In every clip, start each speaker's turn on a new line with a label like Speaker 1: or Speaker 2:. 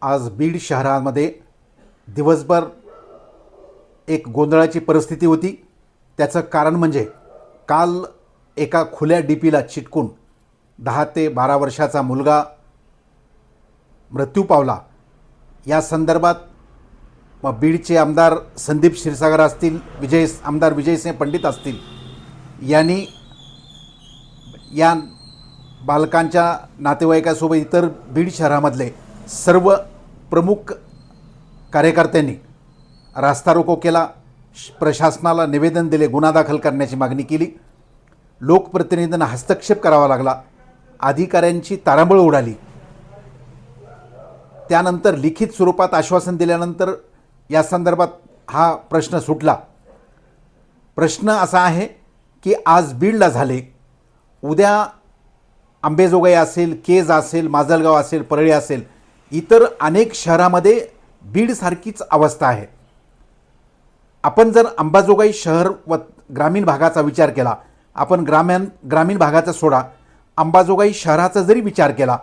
Speaker 1: आज बीड शहरामध्ये दिवसभर एक गोंधळाची परिस्थिती होती। त्याचं कारण म्हणजे काल एका खुल्या डीपीला चिटकून 10 ते 12 वर्षाचा मुलगा मृत्यू पावला। या संदर्भात बीडचे आमदार संदीप क्षीरसागर असतील, आमदार विजयसिंह पंडित असतील यांनी या बालकांच्या नातेवाईकासोबत इतर बीड शहरामधले सर्व प्रमुख कार्यकर्त्यांनी रास्ता रोको केला, प्रशासनाला निवेदन दिले, गुन्हा दाखल करण्याची मागणी केली। लोकप्रतिनिधींना हस्तक्षेप करावा लागला, अधिकाऱ्यांची तारांबळ उडाली। त्यानंतर लिखित स्वरूपात आश्वासन दिल्यानंतर या संदर्भात हा प्रश्न सुटला। प्रश्न असा आहे की आज बीडला झाले, उद्या अंबेजोगाई असेल, केज असेल, माजलगाव असेल, परळी असेल, इतर अनेक शहरामध्ये बीडसारखीच अवस्था आहे। आपण जर अंबाजोगाई शहर व ग्रामीण भागाचा विचार केला, आपण ग्रामीण भागाचा सोडा, अंबाजोगाई शहराचा जरी विचार केला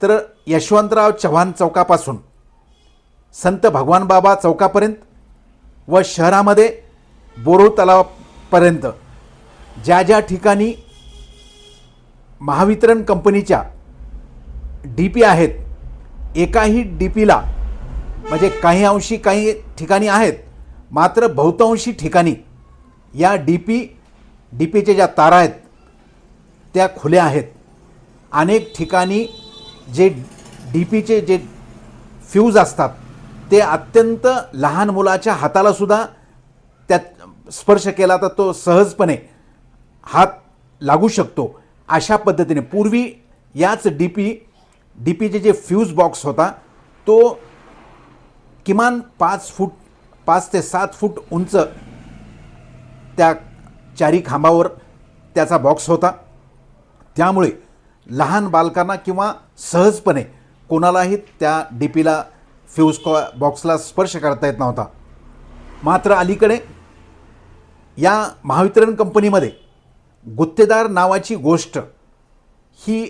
Speaker 1: तर यशवंतराव चव्हाण चौकापासून संत भगवान बाबा चौकापर्यंत व शहरामध्ये बोरो तलावापर्यंत ज्या ज्या ठिकाणी महावितरण कंपनीच्या डीपी आहेत, एकाही डीपीला म्हणजे काही अंशी काही ठिकाणी आहेत, मात्र बहुतांशी ठिकाणी या डीपीचे ज्या तारा आहेत त्या खुल्या आहेत। अनेक ठिकाणी जे डीपीचे जे फ्यूज असतात ते अत्यंत लहान मुलाच्या हाताला सुद्धा त्यात स्पर्श केला तर तो सहजपणे हात लागू शकतो। अशा पद्धतीने पूर्वी याच डीपीचे जे फ्यूज बॉक्स होता तो किमान 5 ते 7 फूट उंच त्या चारी खांबावर त्याचा बॉक्स होता। त्यामुळे लहान बालकांना किंवा सहजपणे कोणालाही त्या डीपीला फ्यूज बॉक्सला स्पर्श करता येत नव्हता। मात्र अलीकडे या महावितरण कंपनीमध्ये गुत्तेदार नावाची गोष्ट ही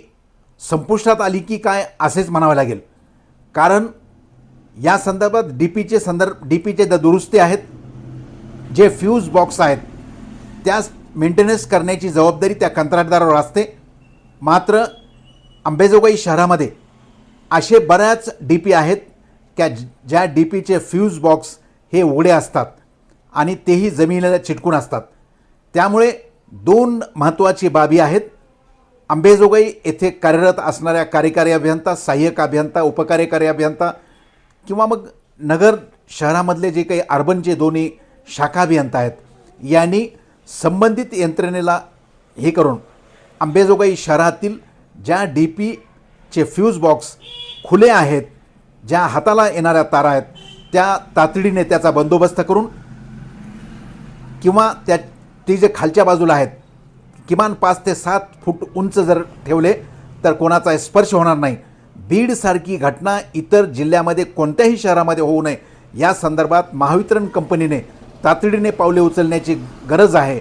Speaker 1: संपुष्टात आली की काय असेच म्हणावे लागेल। कारण या संदर्भात डीपीचे ज्या दुरुस्ती आहेत, जे फ्यूज बॉक्स आहेत त्या मेंटेनन्स करण्याची जबाबदारी त्या कंत्राटदारावर असते। मात्र अंबेजोगाई शहरामध्ये असे बऱ्याच डीपी आहेत ज्या डीपीचे फ्यूज बॉक्स हे उघडे असतात आणि तेही जमिनीला चिटकून असतात। त्यामुळे 2 महत्त्वाची बाबी आहेत। अंबेजोगाई येथे कार्यरत असणाऱ्या कार्यकारी अभियंता, सहाय्यक अभियंता, उपकार्यकारी अभियंता किंवा मग नगर शहरामधले जे काही अर्बनचे दोन्ही शाखा अभियंता आहेत यांनी संबंधित यंत्रणेला हे करून अंबेजोगाई शहरातील ज्या डीपीचे फ्यूज बॉक्स खुले आहेत, ज्या हाताला येणाऱ्या तारा आहेत, त्या तातडीने त्याचा बंदोबस्त करून किंवा ते जे खालच्या बाजूला आहेत किमान 5 ते 7 फूट उंच जर ठेवले तर कोणाचा स्पर्श होणार नाही। बीडसारखी घटना इतर जिल्ह्यामध्ये कोणत्याही शहरामध्ये होऊ नये या संदर्भात महावितरण कंपनीने तातडीने पावले उचलण्याची गरज आहे।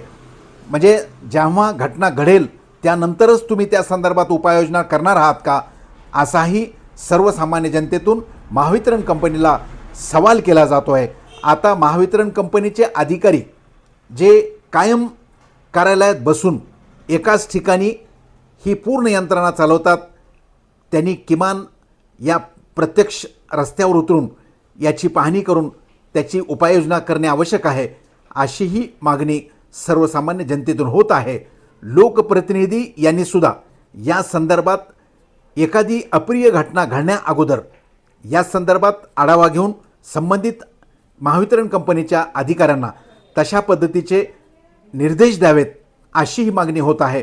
Speaker 1: म्हणजे जेव्हा घटना घडेल त्यानंतरच तुम्ही त्या संदर्भात उपाययोजना करणार आहात का, असाही सर्वसामान्य जनतेतून महावितरण कंपनीला सवाल केला जातो आहे। आता महावितरण कंपनीचे अधिकारी जे कायम कार्यालयात बसून एकाच ठिकाणी ही पूर्ण यंत्रणा चालवतात, त्यांनी किमान या प्रत्यक्ष रस्त्यावर उतरून याची पाहणी करून त्याची उपाययोजना करणे आवश्यक आहे, अशीही मागणी सर्वसामान्य जनतेतून होत आहे। लोकप्रतिनिधी यांनी सुद्धा या संदर्भात एखादी अप्रिय घटना घडण्या अगोदर या संदर्भात आढावा घेऊन संबंधित महावितरण कंपनीच्या अधिकाऱ्यांना तशा पद्धतीचे निर्देश द्यावेत, अशी ही मागणी होत आहे।